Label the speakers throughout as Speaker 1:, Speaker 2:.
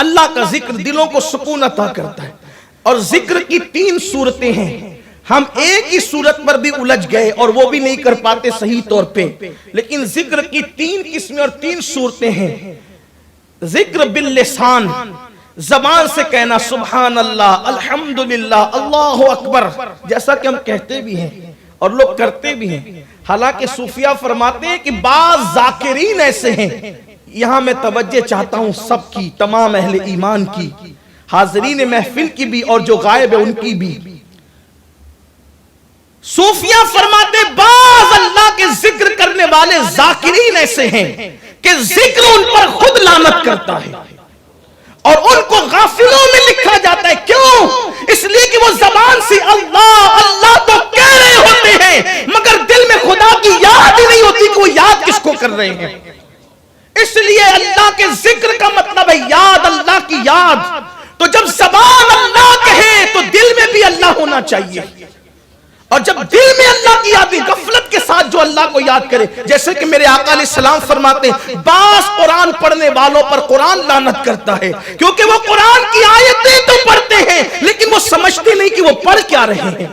Speaker 1: اللہ کا ذکر دلوں کو سکون عطا کرتا ہے. اور ذکر کی 3 صورتیں ہیں. ہم ایک ہی صورت پر بھی الجھ گئے اور وہ بھی نہیں کر پاتے صحیح طور پہ. لیکن ذکر کی 3 قسمیں اور 3 صورتیں ہیں. ذکر باللسان، زبان سے کہنا سبحان اللہ، الحمدللہ، اللہ اکبر، جیسا کہ ہم کہتے بھی ہیں اور لوگ کرتے بھی ہیں. حالانکہ صوفیہ فرماتے ہیں کہ بعض ذاکرین ایسے ہیں. یہاں میں توجہ چاہتا ہوں سب کی، تمام اہل ایمان کی، حاضرین محفل کی بھی اور جو غائب ہے ان کی بھی. صوفیہ فرماتے بعض اللہ کے ذکر کرنے والے ذاکرین ایسے ہیں کہ ذکر ان پر خود لعنت کرتا ہے اور ان کو غافلوں میں لکھا جاتا ہے. کیوں؟ اس لیے کہ وہ زبان سے اللہ اللہ تو کہہ رہے ہوتے ہیں مگر دل میں خدا کی یاد ہی نہیں ہوتی کہ وہ یاد کس کو کر رہے ہیں. اس لیے اللہ کے ذکر کا مطلب ہے یاد، اللہ کی یاد. تو جب زبان اللہ کہے تو دل میں بھی اللہ ہونا چاہیے. اور جب دل میں اللہ کی یاد، غفلت کے ساتھ جو اللہ کو یاد کرے، جیسے کہ میرے آقا علیہ السلام فرماتے ہیں بعض قرآن پڑھنے والوں پر قرآن لعنت کرتا ہے کیونکہ وہ قرآن کی آیتیں تو پڑھتے ہیں لیکن وہ سمجھتے نہیں کہ وہ پڑھ کیا رہے ہیں.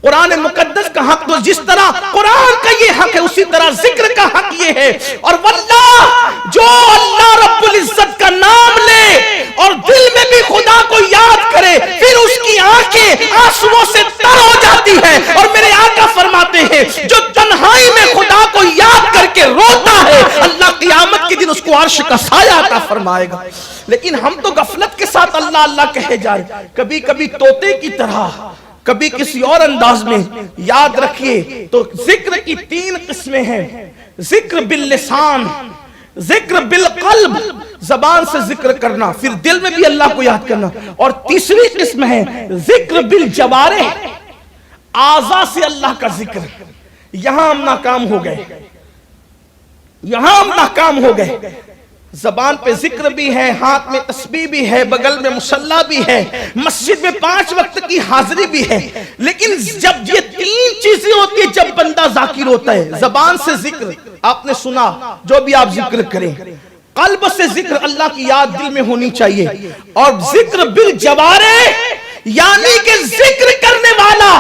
Speaker 1: قرآن مقدس کا حق تو جس طرح قرآن کا یہ حق ہے اسی طرح ذکر کا حق یہ ہے. اور واللہ جو اللہ رب العزت کا نام لے اور دل میں بھی خدا کو یاد کرے پھر اس کی آنکھیں آنسوؤں سے تر ہو جاتی ہے. اور میرے آقا فرماتے ہیں جو تنہائی میں خدا کو یاد کر کے روتا ہے اللہ قیامت کے دن اس کو عرش کا سایہ عطا فرمائے گا. لیکن ہم تو غفلت کے ساتھ اللہ اللہ کہے جا رہے، کبھی کبھی طوطے کی طرح، کبھی کسی اور انداز میں. یاد رکھیے تو ذکر کی 3 قسمیں ہیں. ذکر باللسان، ذکر بالقلب، زبان سے ذکر کرنا پھر دل میں بھی اللہ کو یاد کرنا. اور تیسری قسم ہے ذکر بالجوارح، اعضاء سے اللہ کا ذکر. یہاں ہم ناکام ہو گئے، یہاں ہم ناکام ہو گئے. زبان پہ ذکر بھی ہے، ہاتھ میں تسبیح بھی ہے، بغل میں مصلی بھی ہے، مسجد میں 5 وقت کی حاضری بھی ہے. لیکن جب یہ 3 چیزیں ہوتی ہیں جب بندہ ذاکر ہوتا ہے، زبان سے ذکر آپ نے سنا جو بھی آپ ذکر کریں، قلب سے ذکر اللہ کی یاد دل میں ہونی چاہیے، اور ذکر بالجوارح یعنی کہ ذکر کرنے والا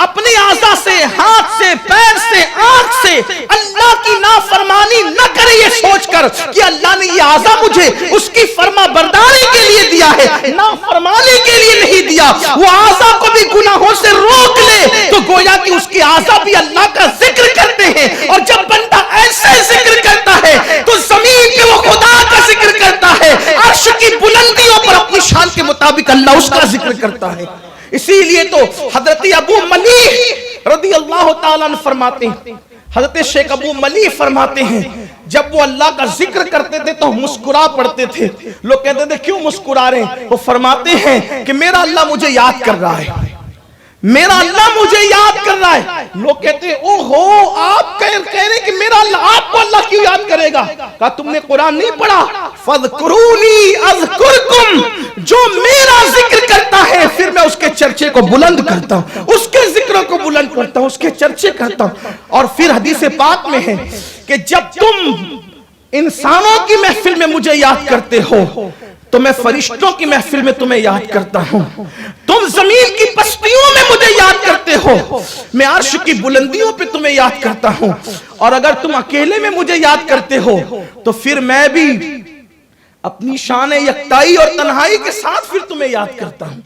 Speaker 1: اپنی اعضاء سے، ہاتھ سے، پیر سے، آنکھ سے اللہ کی نافرمانی نہ کرے یہ سوچ کر کہ اللہ نے یہ اعضاء مجھے اس کی فرما برداری کے لیے دیا ہے، نافرمانی کے لیے نہیں دیا. وہ اعضاء کو بھی گناہوں سے روک لے تو گویا کہ اس کے اعضاء بھی اللہ کا ذکر کرتے ہیں. اور جب بندہ ایسے ذکر کرتا ہے تو زمین پہ وہ خدا کا ذکر کرتا ہے، عرش کی بلندیوں پر اپنی شان کے مطابق اللہ اس کا ذکر کرتا ہے. اسی لیے تو حضرت ابو ملیح رضی اللہ تعالیٰ عنہ فرماتے ہیں، حضرت شیخ ابو ملیح فرماتے ہیں جب وہ اللہ کا ذکر کرتے تھے تو مسکرا پڑتے تھے. لوگ کہتے تھے کیوں مسکرا رہے ہیں؟ وہ فرماتے ہیں کہ میرا اللہ مجھے یاد کر رہا ہے، میرا اللہ مجھے یاد کر رہا ہے. لوگ کہتے ہیں او ہو آپ کہہ رہے ہیں کہ میرا اللہ، آپ کو اللہ کیوں یاد کرے گا؟ کہا تم نے قرآن نہیں پڑھا؟ فَاذْكُرُونِي أَذْكُرْكُمْ، جو میرا ذکر کرتا ہے پھر میں اس کے چرچے کو بلند کرتا ہوں، اس کے ذکروں کو بلند کرتا ہوں، اس کے چرچے کرتا ہوں. اور پھر حدیث پاک میں ہے کہ جب تم انسانوں کی محفل میں مجھے یاد کرتے ہو تو میں فرشتوں کی محفل میں تمہیں یاد کرتا ہوں. تم زمین کی پستیوں میں مجھے یاد کرتے ہو، میں عرش کی بلندیوں پہ تمہیں یاد کرتا ہوں. اور اگر تم اکیلے میں مجھے یاد کرتے ہو تو پھر میں بھی اپنی شان یکتائی اور تنہائی کے ساتھ پھر تمہیں یاد کرتا ہوں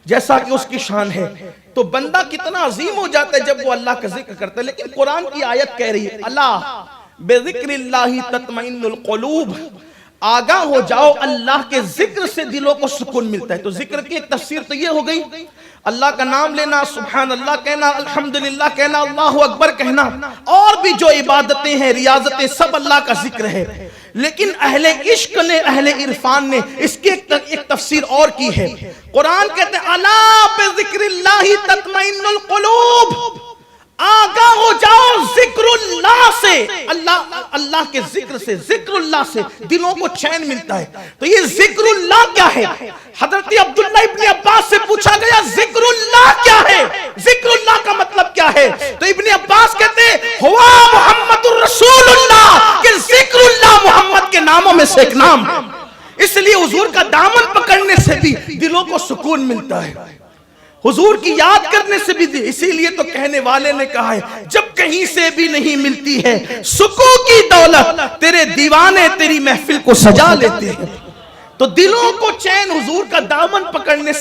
Speaker 1: جیسا کہ اس کی شان ہے. تو بندہ کتنا عظیم ہو جاتا ہے جب وہ اللہ کا ذکر کرتا ہے. لیکن قرآن کی آیت کہہ رہی ہے اللہ بذکر اللہ تطمئن القلوب، آگاہ ہو جاؤ اللہ کے ذکر سے دلوں کو سکون ملتا ہے. تو ذکر کی ایک تفسیر تو یہ ہو گئی اللہ کا نام لینا، سبحان اللہ کہنا، الحمدللہ کہنا، اللہ اکبر کہنا، اور بھی جو عبادتیں ہیں ریاضتیں سب اللہ کا ذکر ہے. لیکن اہل عشق نے، اہل عرفان نے اس کی ایک تفسیر اور کی ہے. قرآن کہتے ہیں الا بذکر اللہ تطمئن القلوب، آگاہ ہو جاؤ ذکر اللہ سے، اللہ کے ذکر سے، ذکر اللہ سے دلوں کو چین ملتا ہے. تو یہ ذکر اللہ کیا ہے؟ حضرت عبداللہ ابن عباس سے پوچھا گیا ذکر اللہ کیا ہے، ذکر اللہ کا مطلب کیا ہے؟ تو ابن عباس کہتے ہیں ہوا محمد الرسول اللہ، کہ ذکر اللہ محمد کے ناموں میں سے ایک نام ہے. اس اس لیے حضور کا دامن پکڑنے سے بھی دلوں کو سکون ملتا ہے، حضور کی یاد کرنے سے بھی. اسی لیے تو کہنے والے نے کہا ہے جب کہیں سے بھی نہیں ملتی ہے سکون کی دولت، تیرے دیوانے تیری محفل کو سجا لیتے ہیں. تو دلوں کو چین حضور کا دامن پکڑنے